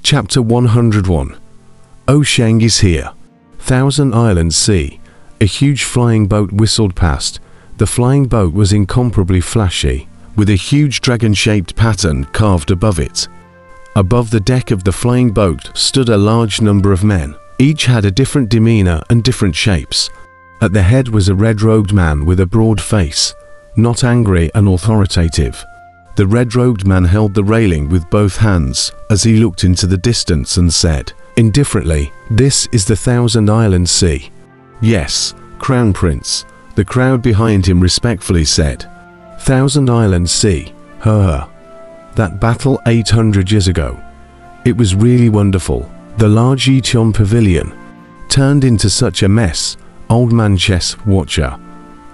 Chapter 101. Oh, Sheng is here. Thousand Islands Sea. A huge flying boat whistled past. The flying boat was incomparably flashy, with a huge dragon-shaped pattern carved above it. Above the deck of the flying boat stood a large number of men. Each had a different demeanor and different shapes. At the head was a red-robed man with a broad face, not angry and authoritative. The red-robed man held the railing with both hands as he looked into the distance and said, indifferently, "This is the Thousand Islands Sea." "Yes, Crown Prince," the crowd behind him respectfully said. "Thousand Islands Sea, that battle 800 years ago. It was really wonderful. The large Yichon pavilion turned into such a mess, old man chess Wuxia.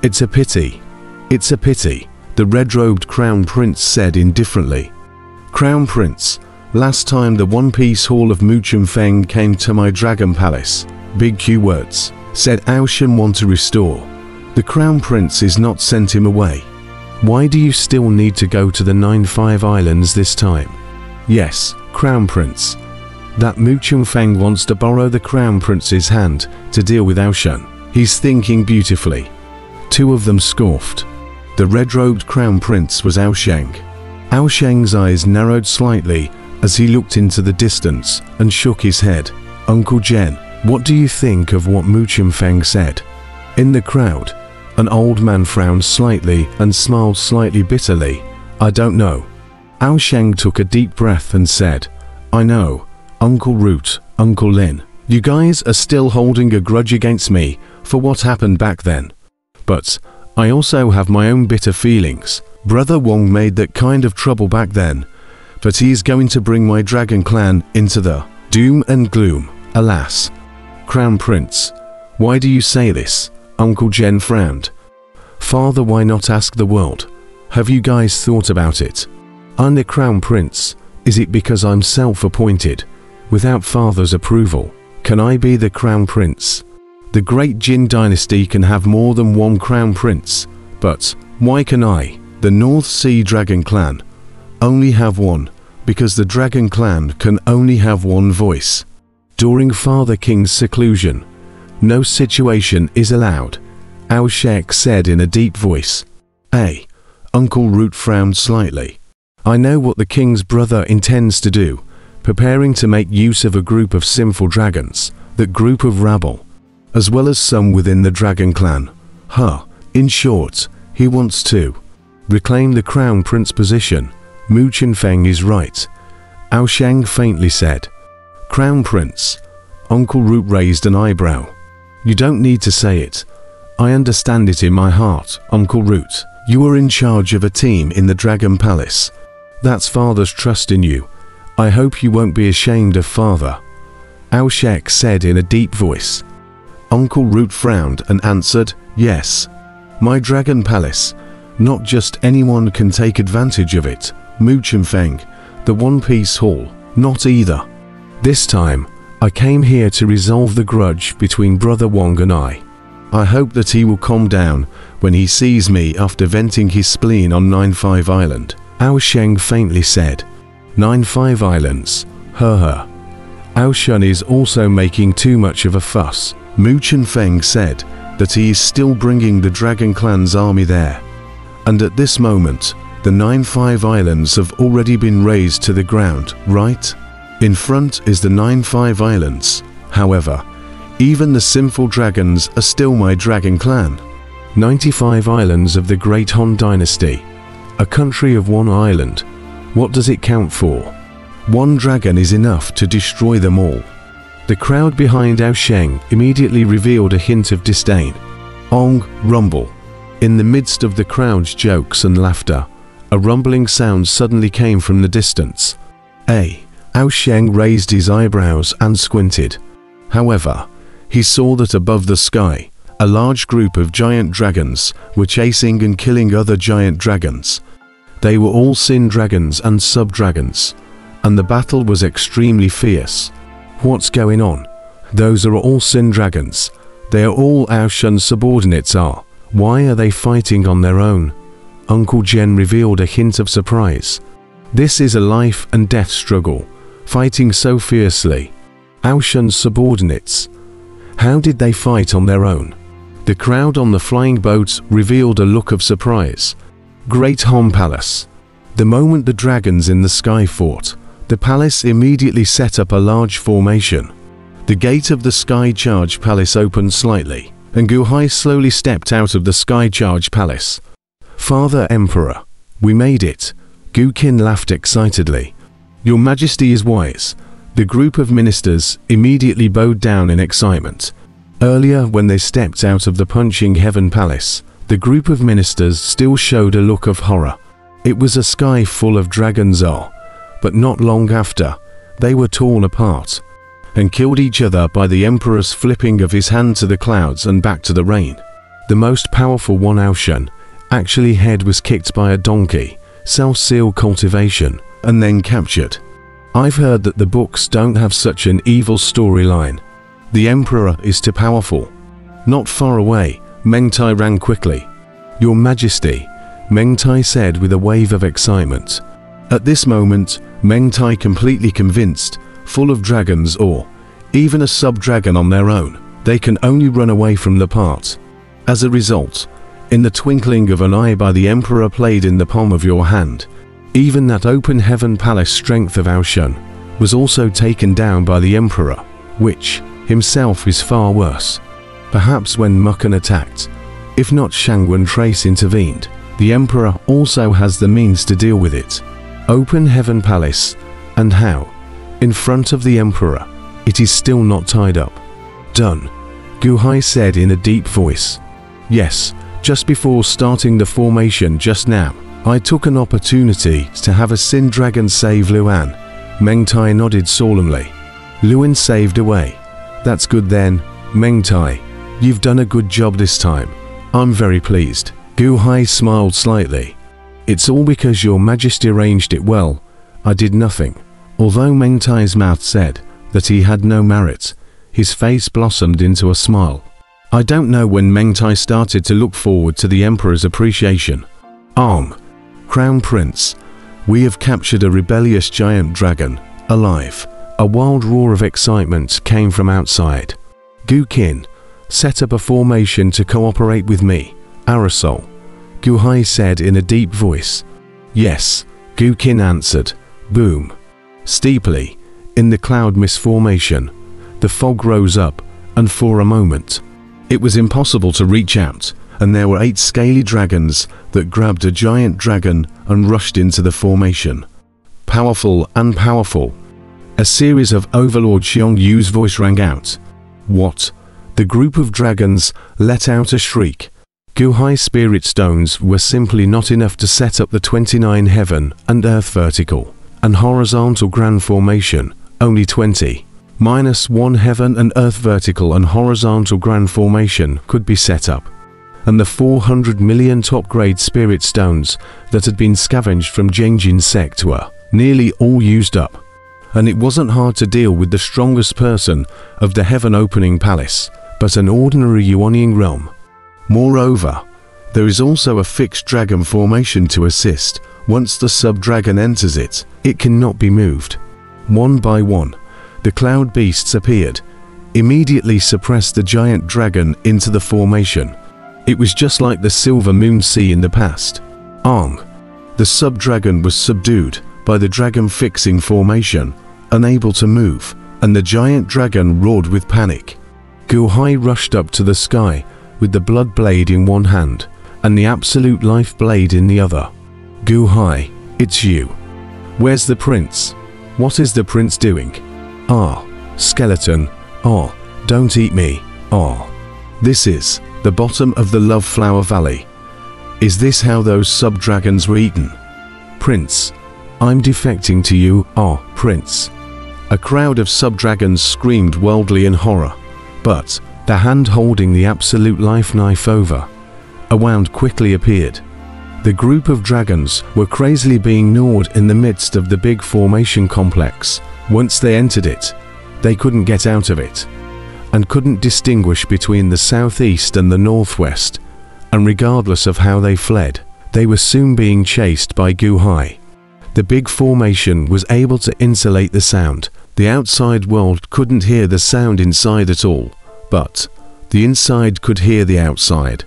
It's a pity. It's a pity," the red-robed Crown Prince said indifferently. "Crown Prince, last time the one-piece hall of Wuxia came to my dragon palace, big Q words, said Shen want to restore. The Crown Prince is not sent him away. Why do you still need to go to the 9-5 Islands this time?" "Yes, Crown Prince. That Wuxia wants to borrow the Crown Prince's hand to deal with Shen. He's thinking beautifully." Two of them scoffed. The red-robed Crown Prince was Sheng. Sheng's eyes narrowed slightly as he looked into the distance and shook his head. "Uncle Jen, what do you think of what Wuxia said?" In the crowd, an old man frowned slightly and smiled slightly bitterly. "I don't know." Sheng took a deep breath and said, "I know, Uncle Root, Uncle Lin. You guys are still holding a grudge against me for what happened back then. But I also have my own bitter feelings. Brother Wong made that kind of trouble back then, but he is going to bring my dragon clan into the doom and gloom, alas." "Crown Prince, why do you say this?" Uncle Jen frowned. "Father, why not ask the world? Have you guys thought about it? I'm the Crown Prince. Is it because I'm self-appointed, without father's approval? Can I be the Crown Prince? The great Jin dynasty can have more than one Crown Prince, but why can I, the North Sea Dragon Clan, only have one, because the Dragon Clan can only have one voice? During Father King's seclusion, no situation is allowed," Sheng said in a deep voice. "Hey," Uncle Root frowned slightly. "I know what the king's brother intends to do, preparing to make use of a group of sinful dragons, that group of rabble, as well as some within the Dragon Clan. In short, he wants to reclaim the Crown Prince position. Wuxia is right," Sheng faintly said. "Crown Prince," Uncle Root raised an eyebrow. "You don't need to say it. I understand it in my heart, Uncle Root. You are in charge of a team in the Dragon Palace. That's Father's trust in you. I hope you won't be ashamed of Father," Sheng said in a deep voice. Uncle Root frowned and answered, "Yes. My Dragon Palace. Not just anyone can take advantage of it. Wuxia, the one-piece hall, not either. This time, I came here to resolve the grudge between Brother Wong and I. I hope that he will calm down when he sees me after venting his spleen on 9-5 Island," Sheng faintly said. 9-5 Islands, Shen is also making too much of a fuss. Wuxia said that he is still bringing the Dragon Clan's army there. And at this moment, the 9-5 Islands have already been razed to the ground, right? In front is the 9-5 Islands. However, even the sinful dragons are still my Dragon Clan. 95 Islands of the Great Han Dynasty. A country of one island. What does it count for? One dragon is enough to destroy them all." The crowd behind Sheng immediately revealed a hint of disdain. Ong, rumble. In the midst of the crowd's jokes and laughter, a rumbling sound suddenly came from the distance. Sheng raised his eyebrows and squinted. However, he saw that above the sky, a large group of giant dragons were chasing and killing other giant dragons. They were all sin dragons and sub-dragons, and the battle was extremely fierce. "What's going on? Those are all sin dragons. They are all Shen's subordinates are. Why are they fighting on their own?" Uncle Jen revealed a hint of surprise. "This is a life and death struggle. fighting so fiercely? Aoshen's subordinates. How did they fight on their own? The crowd on the flying boats revealed a look of surprise. Great Han Palace. The moment the dragons in the sky fought, the palace immediately set up a large formation. The gate of the Sky Charge Palace opened slightly, and Guhai slowly stepped out of the Sky Charge Palace. Father Emperor, we made it. Guqin laughed excitedly. Your Majesty is wise. The group of ministers immediately bowed down in excitement. Earlier, when they stepped out of the Punching Heaven Palace, the group of ministers still showed a look of horror. It was a sky full of dragons, but not long after, they were torn apart and killed each other by the Emperor's flipping of his hand to the clouds and back to the rain. The most powerful one, Aoshen, actually head was kicked by a donkey, self-seal cultivation, and then captured. I've heard that the books don't have such an evil storyline. The Emperor is too powerful. Not far away, Mengtai ran quickly. Your Majesty, Mengtai said with a wave of excitement. At this moment, Mengtai, completely convinced, full of dragons or even a sub-dragon on their own, they can only run away from the part. As a result, in the twinkling of an eye by the Emperor played in the palm of your hand, even that open heaven palace strength of Aoshen was also taken down by the Emperor, which himself is far worse. Perhaps when Mukhan attacked, if not Sheng when Trace intervened, the Emperor also has the means to deal with it. Open heaven palace, and how? In front of the Emperor, it is still not tied up. Done, Guhai said in a deep voice. Yes, just before starting the formation just now, I took an opportunity to have a Sin Dragon save Luan. Mengtai nodded solemnly. Luan saved away. That's good then, Mengtai. You've done a good job this time. I'm very pleased. Guhai smiled slightly. It's all because your Majesty arranged it well. I did nothing. Although Mengtai's mouth said that he had no merit, his face blossomed into a smile. I don't know when Mengtai started to look forward to the Emperor's appreciation. Crown Prince, we have captured a rebellious giant dragon, alive. A wild roar of excitement came from outside. Guqin, set up a formation to cooperate with me, Aerosol, Guhai said in a deep voice. Yes, Guqin answered. Boom. Steeply, in the cloud mist formation, the fog rose up, and for a moment, it was impossible to reach out, and there were 8 scaly dragons that grabbed a giant dragon and rushed into the formation. Powerful and powerful. A series of Overlord Xiong Yu's voice rang out. What? The group of dragons let out a shriek. Guhai's spirit stones were simply not enough to set up the 29 heaven and earth vertical and horizontal grand formation, only 20. -1 heaven and earth vertical and horizontal grand formation could be set up. And the 400 million top-grade spirit stones that had been scavenged from Jengjin's sect were nearly all used up. And it wasn't hard to deal with the strongest person of the heaven-opening palace, but an ordinary Yuanying realm. Moreover, there is also a fixed dragon formation to assist. Once the sub-dragon enters it, it cannot be moved. One by one, the cloud beasts appeared, immediately suppressed the giant dragon into the formation. It was just like the Silver Moon Sea in the past. The sub-dragon was subdued by the dragon-fixing formation, unable to move, and the giant dragon roared with panic. Guhai rushed up to the sky with the blood blade in one hand and the absolute life blade in the other. Guhai, it's you. Where's the prince? What is the prince doing? Skeleton. Don't eat me. This is the bottom of the Love Flower Valley. Is this how those sub-dragons were eaten? Prince, I'm defecting to you, Prince. A crowd of sub-dragons screamed wildly in horror, but the hand holding the absolute life knife over a wound quickly appeared. The group of dragons were crazily being gnawed in the midst of the big formation complex. Once they entered it, they couldn't get out of it, and couldn't distinguish between the southeast and the northwest, and regardless of how they fled, they were soon being chased by Guhai. The big formation was able to insulate the sound. The outside world couldn't hear the sound inside at all, but the inside could hear the outside.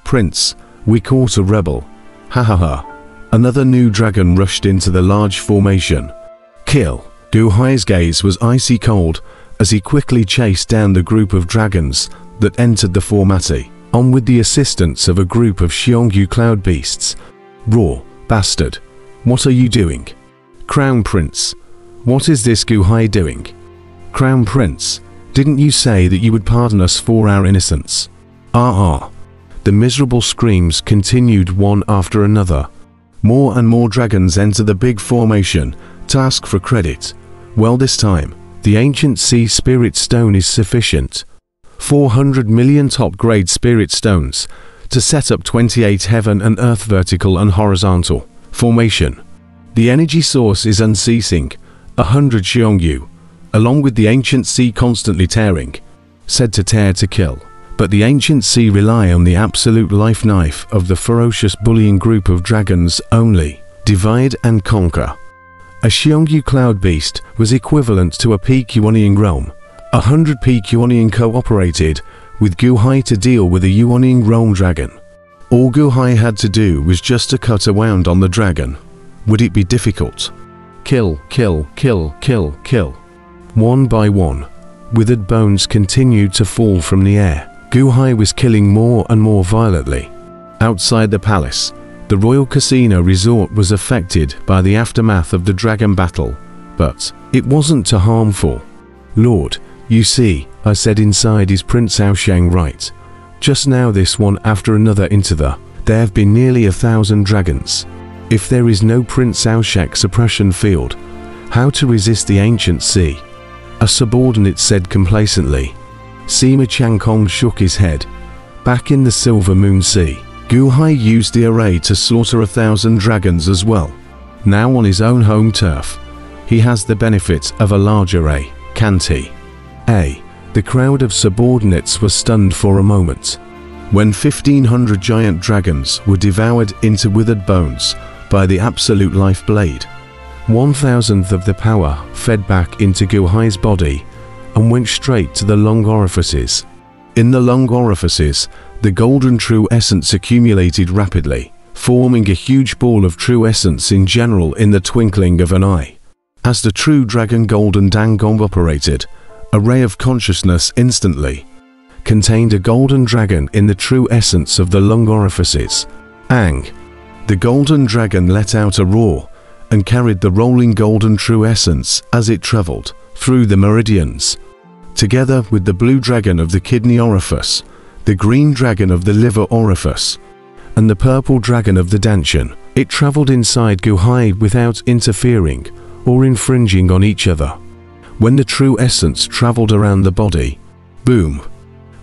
Prince, we caught a rebel. Ha ha ha. Another new dragon rushed into the large formation. Kill. Gu Hai's gaze was icy cold as he quickly chased down the group of dragons that entered the formati, on with the assistance of a group of Xiongyu cloud beasts. Raw, bastard. What are you doing? Crown Prince. What is this Gu Hai doing? Crown Prince, didn't you say that you would pardon us for our innocence? Ah. The miserable screams continued one after another. More and more dragons enter the big formation to ask for credit. Well, this time, the ancient sea spirit stone is sufficient. 400 million top-grade spirit stones to set up 28 heaven and earth vertical and horizontal formation. The energy source is unceasing, 100 Xiongyu, along with the ancient sea constantly tearing, said to tear to kill. But the ancient sea rely on the absolute life knife of the ferocious bullying group of dragons only. Divide and conquer. A Xiongyu cloud beast was equivalent to a peak Yuanying realm. 100 peak Yuanying cooperated with Gu Hai to deal with a Yuanying realm dragon. All Gu Hai had to do was just to cut a wound on the dragon. Would it be difficult? Kill, kill, kill, kill, kill. One by one, withered bones continued to fall from the air. Gu Hai was killing more and more violently. Outside the palace, the royal casino resort was affected by the aftermath of the dragon battle, but it wasn't too harmful. Lord, you see, I said inside, is Prince Sheng right? Just now this one after another into there have been nearly 1,000 dragons. If there is no Prince Sheng suppression field, how to resist the ancient sea? A subordinate said complacently. Sima Changkong shook his head. Back in the Silver Moon Sea, Gu Hai used the array to slaughter 1,000 dragons as well. Now on his own home turf, he has the benefit of a large array, can't he? The crowd of subordinates was stunned for a moment. When 1,500 giant dragons were devoured into withered bones by the absolute life blade, 1,000th of the power fed back into Gu Hai's body and went straight to the lung orifices. In the lung orifices, the golden true essence accumulated rapidly, forming a huge ball of true essence in general in the twinkling of an eye. As the true dragon golden dangong operated, a ray of consciousness instantly contained a golden dragon in the true essence of the lung orifices. Ang! The golden dragon let out a roar and carried the rolling golden true essence as it traveled through the meridians. Together with the blue dragon of the kidney orifice, the green dragon of the liver orifice, and the purple dragon of the dantian, it traveled inside Gu Hai without interfering or infringing on each other. When the true essence traveled around the body, boom!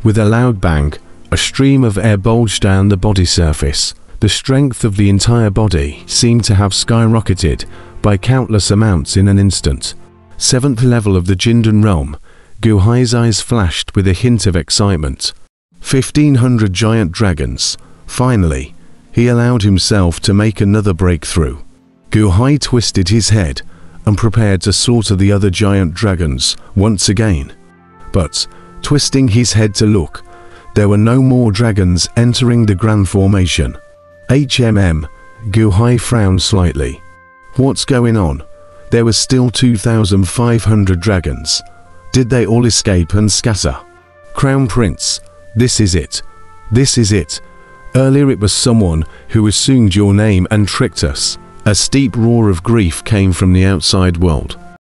With a loud bang, a stream of air bulged down the body surface. The strength of the entire body seemed to have skyrocketed by countless amounts in an instant. 7th level of the Jindan realm, Gu Hai's eyes flashed with a hint of excitement. 1,500 giant dragons. Finally, he allowed himself to make another breakthrough. Gu Hai twisted his head and prepared to slaughter the other giant dragons once again. But, twisting his head to look, there were no more dragons entering the grand formation. Gu Hai frowned slightly. What's going on? There were still 2,500 dragons. Did they all escape and scatter? Crown Prince, this is it. This is it. Earlier it was someone who assumed your name and tricked us. A steep roar of grief came from the outside world.